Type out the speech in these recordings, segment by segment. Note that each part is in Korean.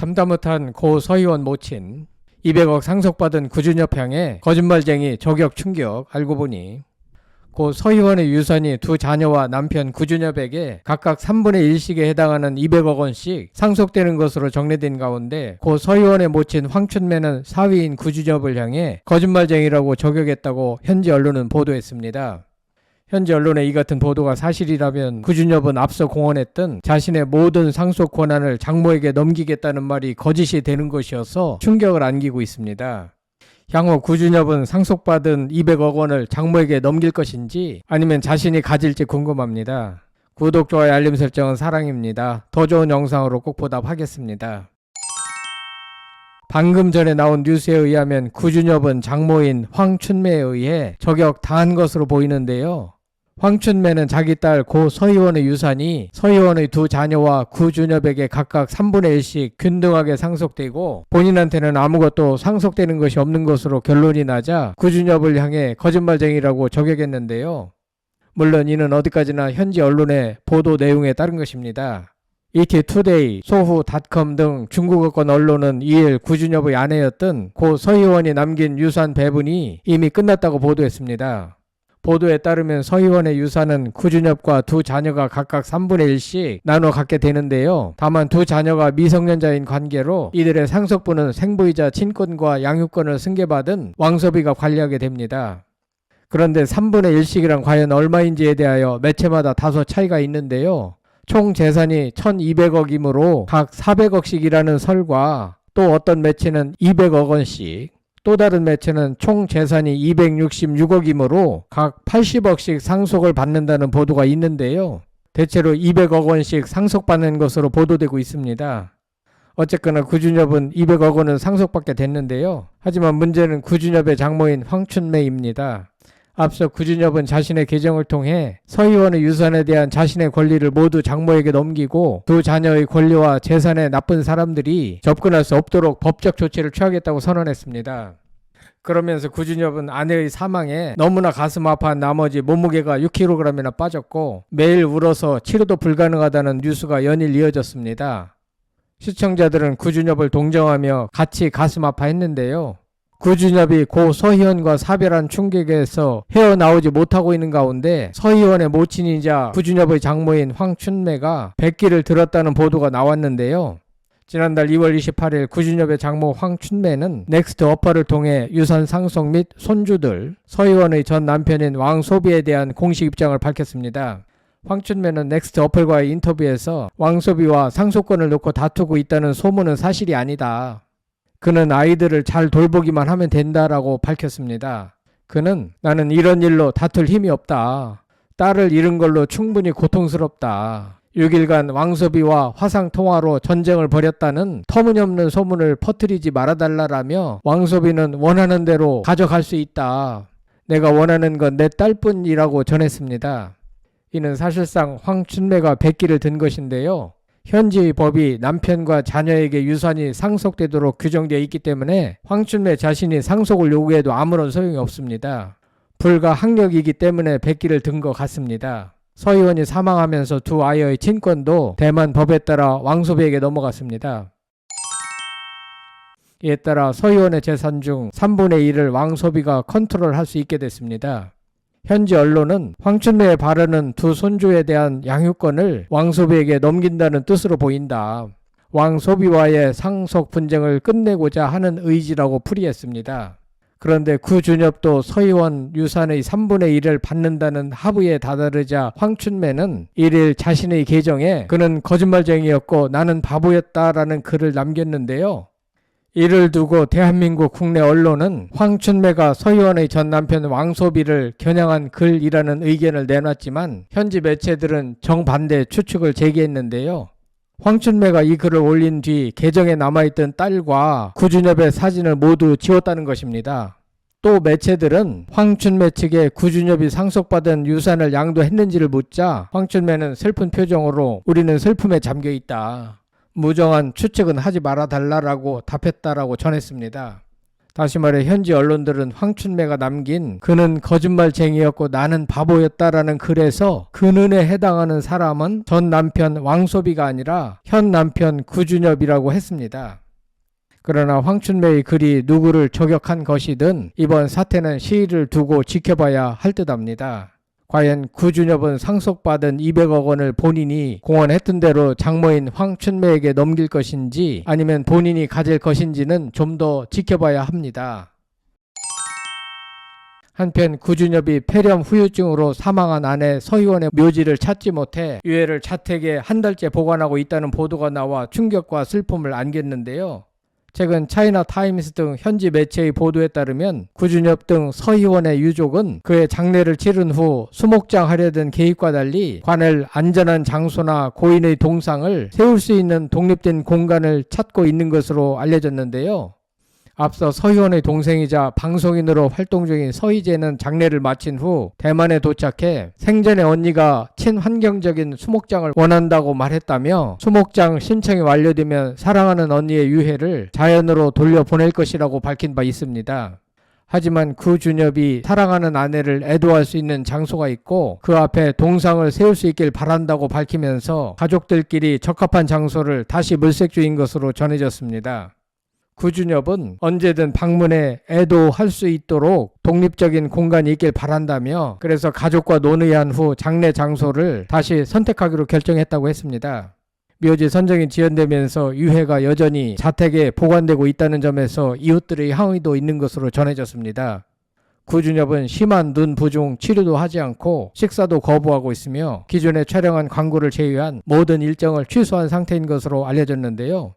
참다 못한 고 서희원 모친 200억 상속받은 구준엽 향해 거짓말쟁이 저격 충격. 알고 보니 고 서희원의 유산이 두 자녀와 남편 구준엽에게 각각 3분의 1씩에 해당하는 200억 원씩 상속되는 것으로 정리된 가운데 고 서희원의 모친 황춘매는 사위인 구준엽을 향해 거짓말쟁이라고 저격했다고 현지 언론은 보도했습니다. 현지 언론의 이 같은 보도가 사실이라면 구준엽은 앞서 공언했던 자신의 모든 상속 권한을 장모에게 넘기겠다는 말이 거짓이 되는 것이어서 충격을 안기고 있습니다. 향후 구준엽은 상속받은 200억 원을 장모에게 넘길 것인지 아니면 자신이 가질지 궁금합니다. 구독, 좋아요, 알림 설정은 사랑입니다. 더 좋은 영상으로 꼭 보답하겠습니다. 방금 전에 나온 뉴스에 의하면 구준엽은 장모인 황춘매에 의해 저격 당한 것으로 보이는데요. 황춘매는 자기 딸 고 서희원의 유산이 서희원의 두 자녀와 구준엽에게 각각 3분의 1씩 균등하게 상속되고 본인한테는 아무것도 상속되는 것이 없는 것으로 결론이 나자 구준엽을 향해 거짓말쟁이라고 저격했는데요. 물론 이는 어디까지나 현지 언론의 보도 내용에 따른 것입니다. ETtoday, 소후닷컴 등 중국어권 언론은 2일 구준엽의 아내였던 고 서희원이 남긴 유산 배분이 이미 끝났다고 보도했습니다. 보도에 따르면 서희원의 유산은 구준엽과 두 자녀가 각각 3분의 1씩 나눠 갖게 되는데요. 다만 두 자녀가 미성년자인 관계로 이들의 상속분은 생부이자 친권과 양육권을 승계받은 왕소비가 관리하게 됩니다. 그런데 3분의 1씩이란 과연 얼마인지에 대하여 매체마다 다소 차이가 있는데요. 총 재산이 1200억이므로 각 400억씩이라는 설과 또 어떤 매체는 200억 원씩, 또 다른 매체는 총 재산이 266억이므로 각 80억씩 상속을 받는다는 보도가 있는데요. 대체로 200억 원씩 상속받는 것으로 보도되고 있습니다. 어쨌거나 구준엽은 200억 원은 상속받게 됐는데요. 하지만 문제는 구준엽의 장모인 황춘매입니다. 앞서 구준엽은 자신의 계정을 통해 서희원의 유산에 대한 자신의 권리를 모두 장모에게 넘기고 두 자녀의 권리와 재산에 나쁜 사람들이 접근할 수 없도록 법적 조치를 취하겠다고 선언했습니다. 그러면서 구준엽은 아내의 사망에 너무나 가슴 아파한 나머지 몸무게가 6kg이나 빠졌고 매일 울어서 치료도 불가능하다는 뉴스가 연일 이어졌습니다. 시청자들은 구준엽을 동정하며 같이 가슴 아파했는데요. 구준엽이 고 서희원과 사별한 충격에서 헤어나오지 못하고 있는 가운데 서희원의 모친이자 구준엽의 장모인 황춘매가 백기를 들었다는 보도가 나왔는데요. 지난달 2월 28일 구준엽의 장모 황춘매는 넥스트 어퍼를 통해 유산 상속 및 손주들 서희원의 전 남편인 왕소비에 대한 공식 입장을 밝혔습니다. 황춘매는 넥스트 어플과의 인터뷰에서 왕소비와 상속권을 놓고 다투고 있다는 소문은 사실이 아니다. 그는 아이들을 잘 돌보기만 하면 된다라고 밝혔습니다. 그는 나는 이런 일로 다툴 힘이 없다. 딸을 잃은 걸로 충분히 고통스럽다. 6일간 왕소비와 화상통화로 전쟁을 벌였다는 터무니없는 소문을 퍼뜨리지 말아달라라며 왕소비는 원하는 대로 가져갈 수 있다. 내가 원하는 건 내 딸뿐이라고 전했습니다. 이는 사실상 황춘매가 백기를 든 것인데요. 현지의 법이 남편과 자녀에게 유산이 상속되도록 규정되어 있기 때문에 황춘매 자신이 상속을 요구해도 아무런 소용이 없습니다. 불가항력이기 때문에 백기를 든 것 같습니다. 서희원이 사망하면서 두 아이의 친권도 대만 법에 따라 왕소비에게 넘어갔습니다. 이에 따라 서희원의 재산 중 3분의 1을 왕소비가 컨트롤할 수 있게 됐습니다. 현지 언론은 황춘매의 발언은 두 손주에 대한 양육권을 왕소비에게 넘긴다는 뜻으로 보인다. 왕소비와의 상속 분쟁을 끝내고자 하는 의지라고 풀이했습니다. 그런데 구준엽도 서희원 유산의 3분의 1을 받는다는 합의에 다다르자 황춘매는 1일 자신의 계정에 그는 거짓말쟁이였고 나는 바보였다라는 글을 남겼는데요. 이를 두고 대한민국 국내 언론은 황춘매가 서희원의 전 남편 왕소비를 겨냥한 글이라는 의견을 내놨지만 현지 매체들은 정반대 추측을 제기했는데요. 황춘매가 이 글을 올린 뒤 계정에 남아있던 딸과 구준엽의 사진을 모두 지웠다는 것입니다. 또 매체들은 황춘매 측에 구준엽이 상속받은 유산을 양도했는지를 묻자 황춘매는 슬픈 표정으로 우리는 슬픔에 잠겨있다. 무정한 추측은 하지 말아달라고 답했다라고 전했습니다. 다시 말해 현지 언론들은 황춘매가 남긴 그는 거짓말쟁이였고 나는 바보였다라는 글에서 근은에 해당하는 사람은 전 남편 왕소비가 아니라 현 남편 구준엽이라고 했습니다. 그러나 황춘매의 글이 누구를 저격한 것이든 이번 사태는 시일을 두고 지켜봐야 할 듯합니다. 과연 구준엽은 상속받은 200억 원을 본인이 공언했던 대로 장모인 황춘매에게 넘길 것인지 아니면 본인이 가질 것인지는 좀 더 지켜봐야 합니다. 한편 구준엽이 폐렴 후유증으로 사망한 아내 서희원의 묘지를 찾지 못해 유해를 자택에 한 달째 보관하고 있다는 보도가 나와 충격과 슬픔을 안겼는데요. 최근 차이나 타임스 등 현지 매체의 보도에 따르면 구준엽 등 서희원의 유족은 그의 장례를 치른 후 수목장 하려던 계획과 달리 관을 안전한 장소나 고인의 동상을 세울 수 있는 독립된 공간을 찾고 있는 것으로 알려졌는데요. 앞서 서희원의 동생이자 방송인으로 활동 중인 서희재는 장례를 마친 후 대만에 도착해 생전에 언니가 친환경적인 수목장을 원한다고 말했다며 수목장 신청이 완료되면 사랑하는 언니의 유해를 자연으로 돌려보낼 것이라고 밝힌 바 있습니다. 하지만 구준엽이 사랑하는 아내를 애도할 수 있는 장소가 있고 그 앞에 동상을 세울 수 있길 바란다고 밝히면서 가족들끼리 적합한 장소를 다시 물색 중인 것으로 전해졌습니다. 구준엽은 언제든 방문해 애도할 수 있도록 독립적인 공간이 있길 바란다며 그래서 가족과 논의한 후 장례 장소를 다시 선택하기로 결정했다고 했습니다. 묘지 선정이 지연되면서 유해가 여전히 자택에 보관되고 있다는 점에서 이웃들의 항의도 있는 것으로 전해졌습니다. 구준엽은 심한 눈 부종 치료도 하지 않고 식사도 거부하고 있으며 기존에 촬영한 광고를 제외한 모든 일정을 취소한 상태인 것으로 알려졌는데요.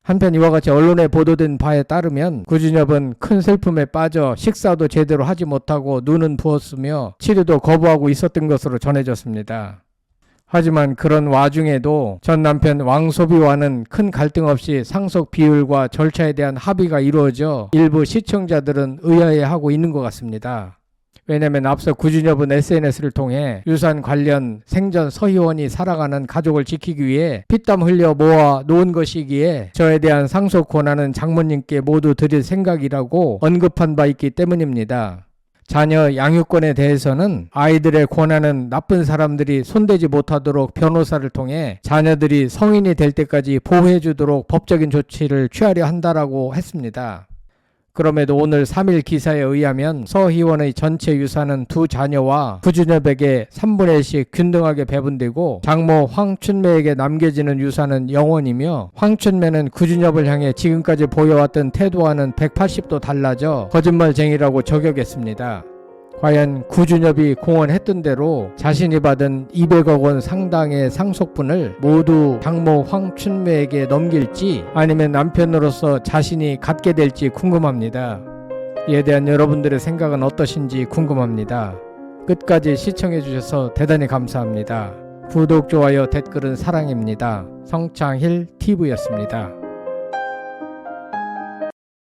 한편 이와 같이 언론에 보도된 바에 따르면 구준엽은 큰 슬픔에 빠져 식사도 제대로 하지 못하고 눈은 부었으며 치료도 거부하고 있었던 것으로 전해졌습니다. 하지만 그런 와중에도 전 남편 왕소비와는 큰 갈등 없이 상속 비율과 절차에 대한 합의가 이루어져 일부 시청자들은 의아해하고 있는 것 같습니다. 왜냐하면 앞서 구준엽은 SNS를 통해 유산 관련 생전 서희원이 살아가는 가족을 지키기 위해 피땀 흘려 모아 놓은 것이기에 저에 대한 상속 권한은 장모님께 모두 드릴 생각이라고 언급한 바 있기 때문입니다. 자녀 양육권에 대해서는 아이들의 권한은 나쁜 사람들이 손대지 못하도록 변호사를 통해 자녀들이 성인이 될 때까지 보호해주도록 법적인 조치를 취하려 한다라고 했습니다. 그럼에도 오늘 3일 기사에 의하면 서희원의 전체 유산은 두 자녀와 구준엽에게 3분의 1씩 균등하게 배분되고 장모 황춘매에게 남겨지는 유산은 0원이며 황춘매는 구준엽을 향해 지금까지 보여왔던 태도와는 180도 달라져 거짓말쟁이라고 저격했습니다. 과연 구준엽이 공언했던 대로 자신이 받은 200억 원 상당의 상속분을 모두 장모 황춘매에게 넘길지 아니면 남편으로서 자신이 갖게 될지 궁금합니다. 이에 대한 여러분들의 생각은 어떠신지 궁금합니다. 끝까지 시청해 주셔서 대단히 감사합니다. 구독, 좋아요, 댓글은 사랑입니다. 성창힐 TV였습니다.